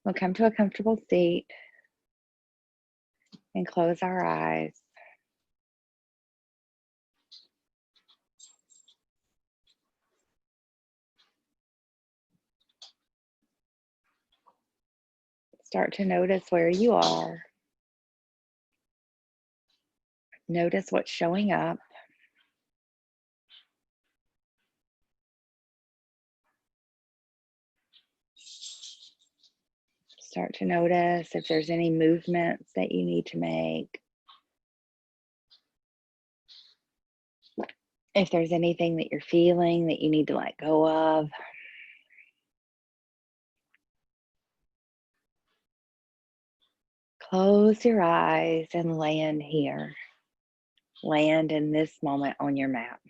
We'll come to a comfortable seat and close our eyes. Start to notice where you are. Notice what's showing up. Start to notice if there's any movements that you need to make. If there's anything that you're feeling that you need to let go of. Close your eyes and land here. Land in this moment on your map.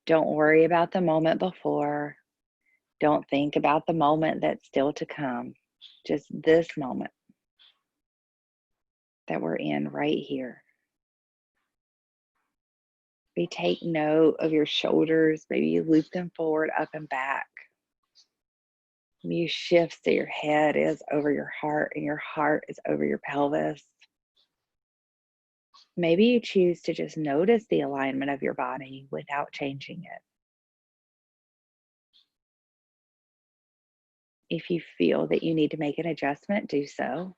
Don't worry about the moment before. Don't think about the moment that's still to come. Just this moment that we're in right here. Maybe take note of your shoulders. Maybe you loop them forward, up and back. Maybe you shift so your head is over your heart and your heart is over your pelvis. Maybe you choose to just notice the alignment of your body without changing it. If you feel that you need to make an adjustment, do so.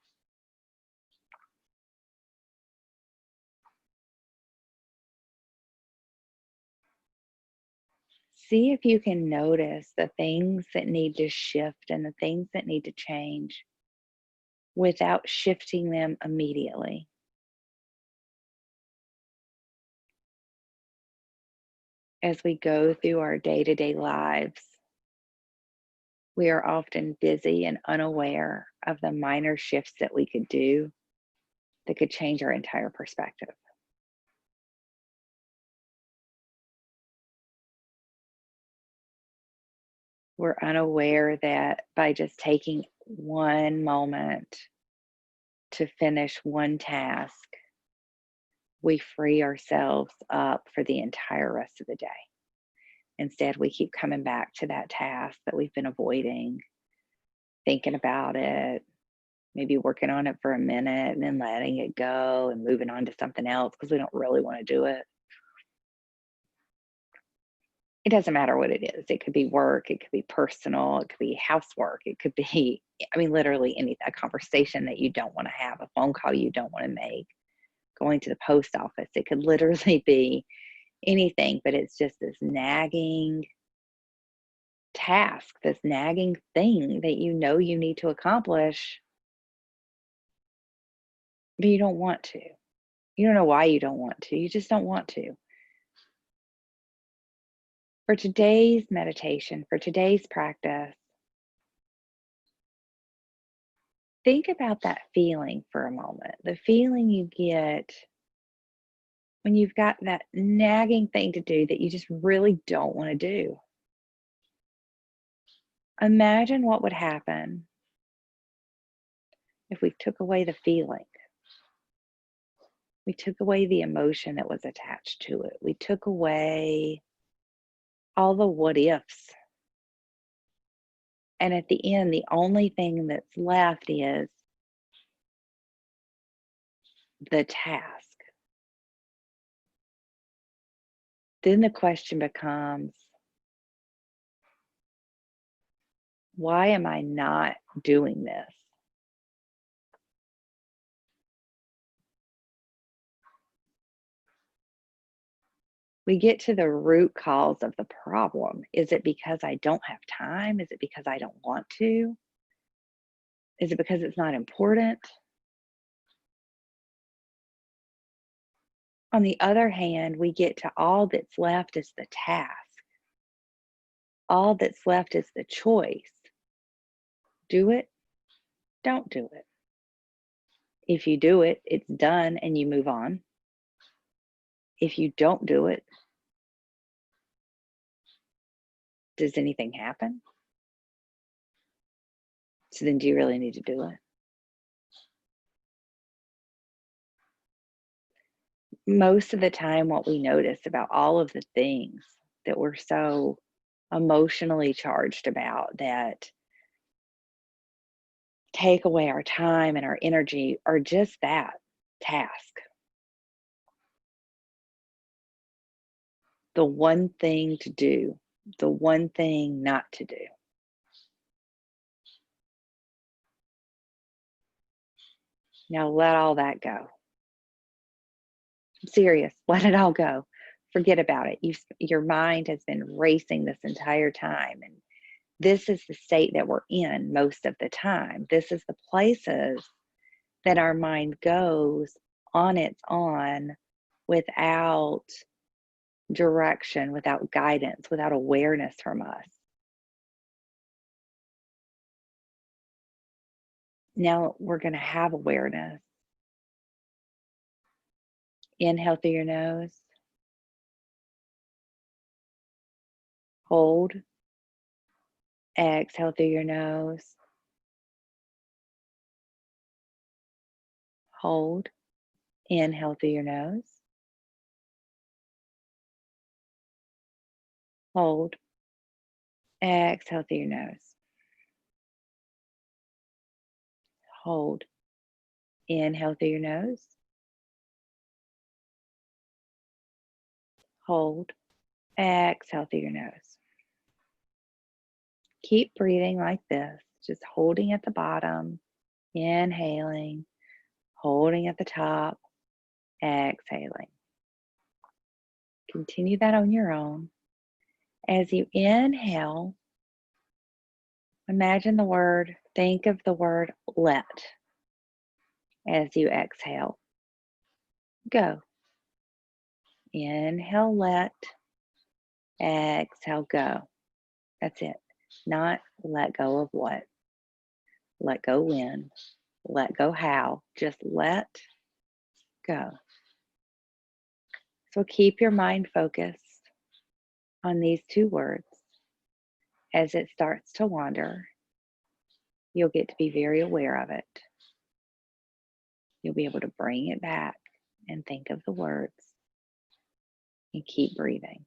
See if you can notice the things that need to shift and the things that need to change without shifting them immediately. As we go through our day-to-day lives, we are often busy and unaware of the minor shifts that we could do that could change our entire perspective. We're unaware that by just taking one moment to finish one task, we free ourselves up for the entire rest of the day. Instead, we keep coming back to that task that we've been avoiding, thinking about it, maybe working on it for a minute and then letting it go and moving on to something else because we don't really want to do it. It doesn't matter what it is. It could be work, it could be personal, it could be housework, it could be, I mean, literally a conversation that you don't want to have, a phone call you don't want to make, going to the post office. It could literally be anything, but it's just this nagging task, this nagging thing that you know you need to accomplish, but you don't want to. You don't know why you don't want to. You just don't want to. For today's meditation, for today's practice, think about that feeling for a moment. The feeling you get when you've got that nagging thing to do that you just really don't want to do. Imagine what would happen if we took away the feeling. We took away the emotion that was attached to it. We took away all the what ifs. And at the end, the only thing that's left is the task. Then the question becomes, why am I not doing this? We get to the root cause of the problem. Is it because I don't have time? Is it because I don't want to? Is it because it's not important? On the other hand, we get to all that's left is the task. All that's left is the choice. Do it, don't do it. If you do it, it's done and you move on. If you don't do it, does anything happen? So then do you really need to do it? Most of the time, what we notice about all of the things that we're so emotionally charged about, that take away our time and our energy are just that, task. The one thing to do, the one thing not to do. Now let all that go. I'm serious. Let it all go. Forget about it. Your mind has been racing this entire time. And this is the state that we're in most of the time. This is the places that our mind goes on its own without direction, without guidance, without awareness from us. Now we're going to have awareness. Inhale through your nose. Hold. Exhale through your nose. Hold. Inhale through your nose. Hold. Exhale through your nose. Hold. Inhale through your nose. Hold. Exhale through your nose. Keep breathing like this, just holding at the bottom, inhaling, holding at the top, exhaling. Continue that on your own. As you inhale, think of the word let. As you exhale, go. Inhale, let. Exhale, go. That's it. Not let go of what. Let go when. Let go how. Just let go. So keep your mind focused on these two words. As it starts to wander, you'll get to be very aware of it. You'll be able to bring it back and think of the words and keep breathing.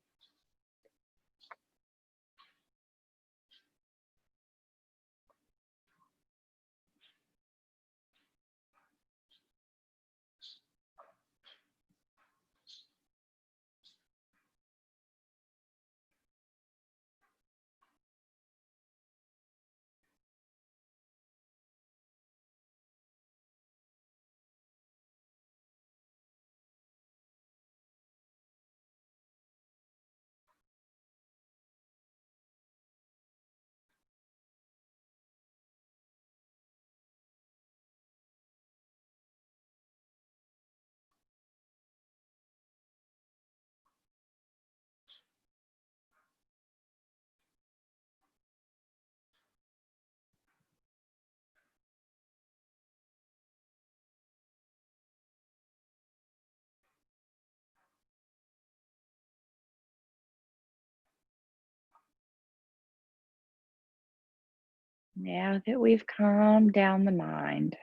Now that we've calmed down the mind,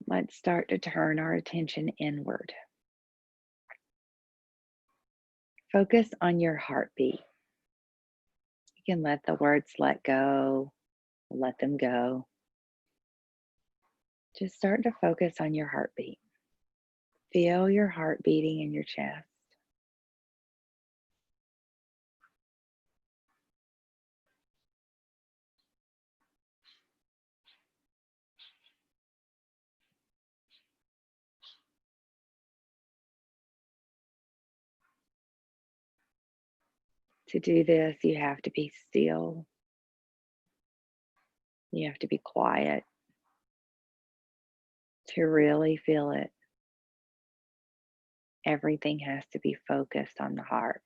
let's start to turn our attention inward. Focus on your heartbeat. You can let the words let go, let them go. Just start to focus on your heartbeat. Feel your heart beating in your chest. To do this, you have to be still. You have to be quiet to really feel it. Everything has to be focused on the heart.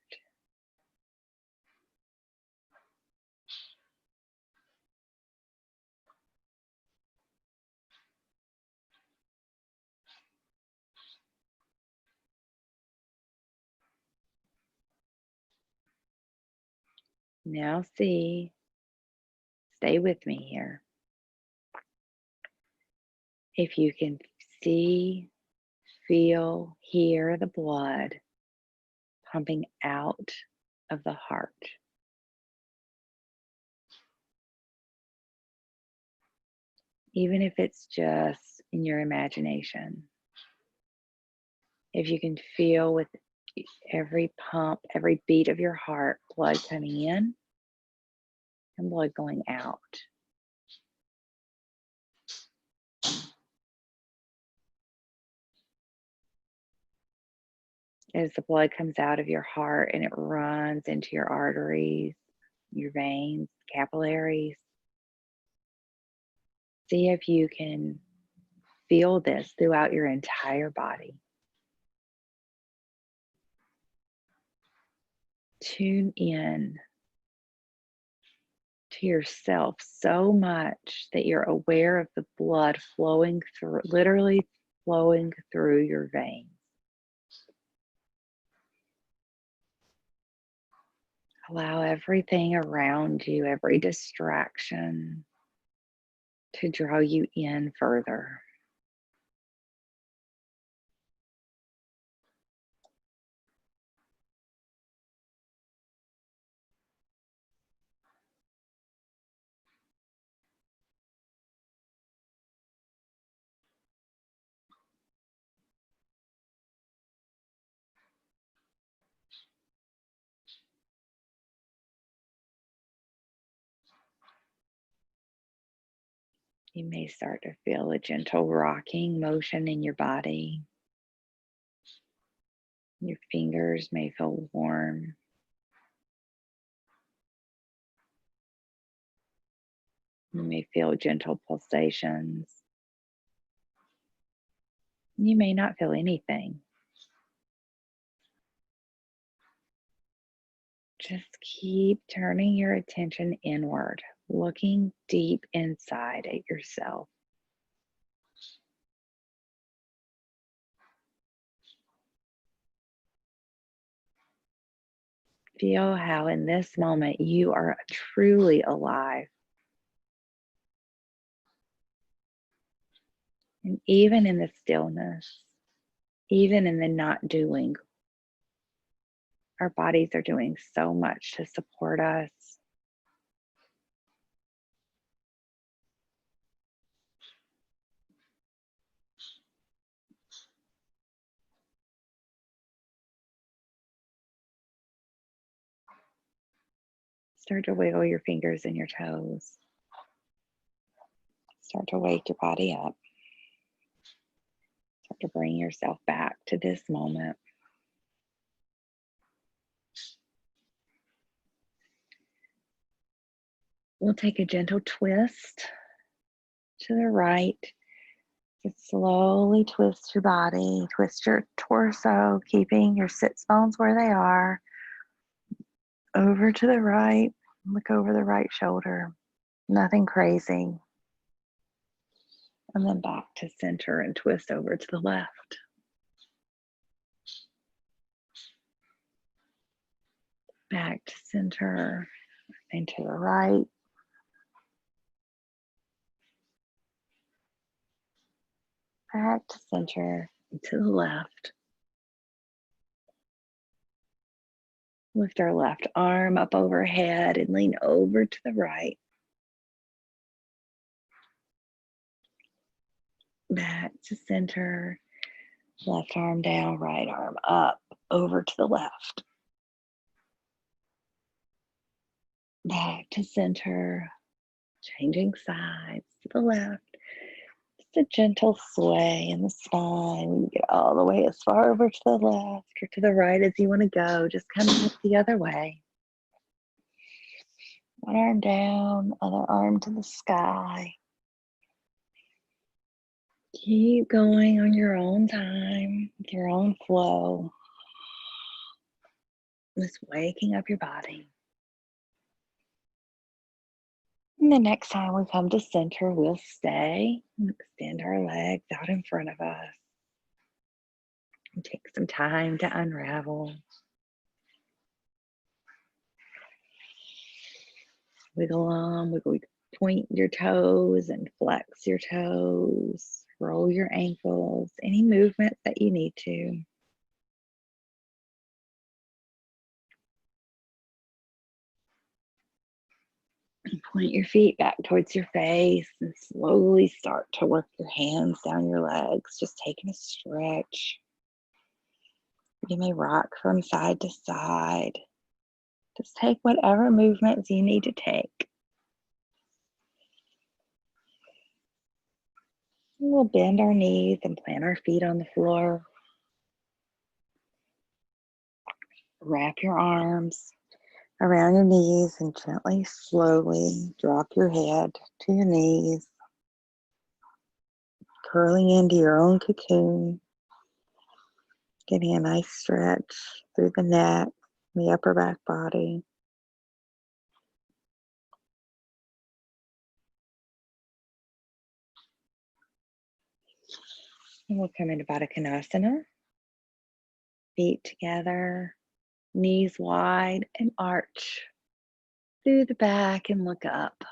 Now stay with me here. If you can see, feel, hear the blood pumping out of the heart. even if it's just in your imagination. If you can feel with every pump, every beat of your heart, blood coming in and blood going out. As the blood comes out of your heart and it runs into your arteries, your veins, capillaries, see if you can feel this throughout your entire body. Tune in to yourself so much that you're aware of the blood flowing through, literally flowing through your veins. Allow everything around you, every distraction, to draw you in further. You may start to feel a gentle rocking motion in your body. Your fingers may feel warm. You may feel gentle pulsations. You may not feel anything. Just keep turning your attention inward, looking deep inside at yourself. Feel how in this moment you are truly alive. And even in the stillness, even in the not doing, our bodies are doing so much to support us. Start to wiggle your fingers and your toes. Start to wake your body up. Start to bring yourself back to this moment. We'll take a gentle twist to the right. Just slowly twist your body, twist your torso, keeping your sits bones where they are. Over to the right, look over the right shoulder. Nothing crazy. And then back to center and twist over to the left. Back to center and to the right. Back to center and to the left. Lift our left arm up overhead and lean over to the right. Back to center. Left arm down, right arm up, over to the left. Back to center. Changing sides to the left. Just a gentle sway in the spine. You get all the way as far over to the left or to the right as you want to go. Just kind of look the other way. One arm down, other arm to the sky. Keep going on your own time, with your own flow. Just waking up your body. And the next time we come to center, we'll stay and extend our legs out in front of us. And take some time to unravel. Wiggle on, wiggle, point your toes and flex your toes. Roll your ankles, any movement that you need to. Point your feet back towards your face and slowly start to work your hands down your legs, just taking a stretch. You may rock from side to side. Just take whatever movements you need to take. We'll bend our knees and plant our feet on the floor. Wrap your arms around your knees and gently, slowly drop your head to your knees, curling into your own cocoon, getting a nice stretch through the neck, the upper back body. And we'll come into Baddha Konasana, feet together, knees wide, and arch through the back and look up.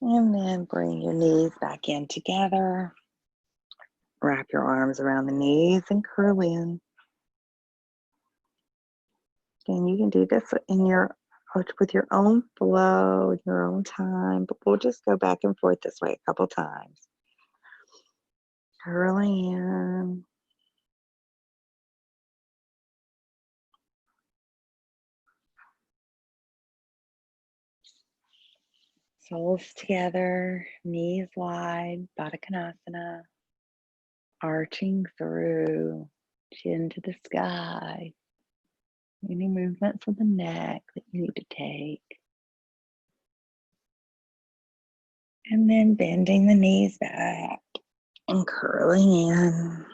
And then bring your knees back in together. Wrap your arms around the knees and curl in. And you can do this with your own flow, your own time, but we'll just go back and forth this way a couple times. Curling in. Soles together, knees wide, Baddha Konasana. Arching through, chin to the sky. Any movements of the neck that you need to take. And then bending the knees back and curling in.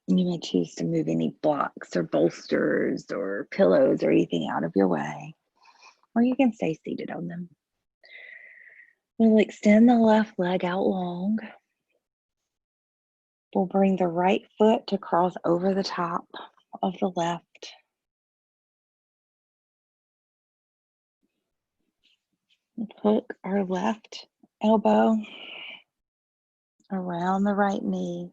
You may choose to move any blocks or bolsters or pillows or anything out of your way, or you can stay seated on them. We'll extend the left leg out long. We'll bring the right foot to cross over the top of the left. Hook our left elbow around the right knee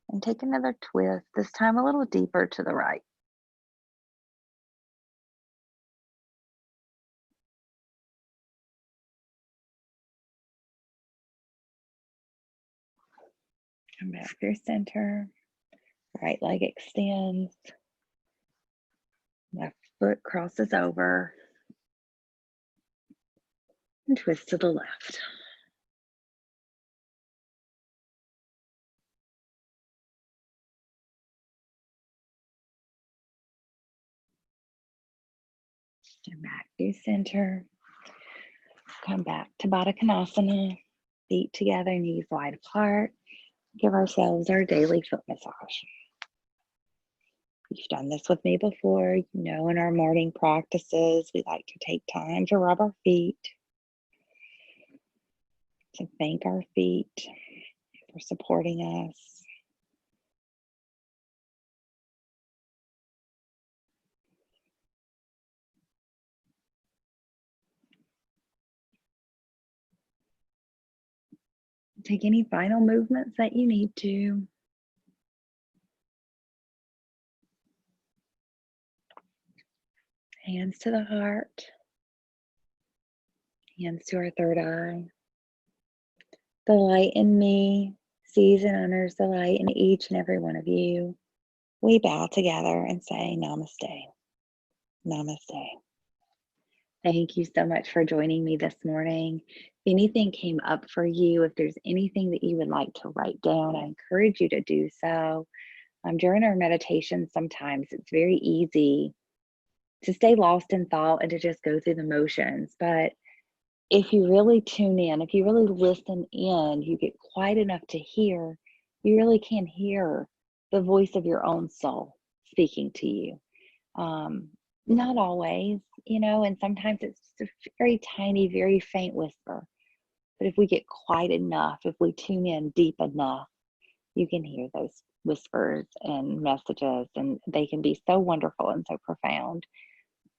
and take another twist, this time a little deeper to the right. Come back through center. Right leg extends. Left foot crosses over. And twist to the left. And back through center. Come back to Baddha Konasana. Feet together, knees wide apart. Give ourselves our daily foot massage. You've done this with me before. You know, in our morning practices, we like to take time to rub our feet, to thank our feet for supporting us. Take any final movements that you need to. Hands to the heart. Hands to our third eye. The light in me sees and honors the light in each and every one of you. We bow together and say namaste. Namaste. Thank you so much for joining me this morning. If anything came up for you, if there's anything that you would like to write down, I encourage you to do so. During our meditation, sometimes it's very easy to stay lost in thought and to just go through the motions. But if you really tune in, if you really listen in, you get quiet enough to hear, you really can hear the voice of your own soul speaking to you. Not always, and sometimes it's just a very tiny, very faint whisper. But if we get quiet enough, if we tune in deep enough, you can hear those whispers and messages, and they can be so wonderful and so profound.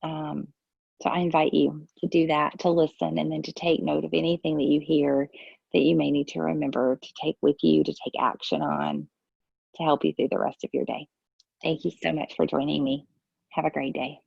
So I invite you to do that, to listen, and then to take note of anything that you hear that you may need to remember to take with you, to take action on, to help you through the rest of your day. Thank you so much for joining me. Have a great day.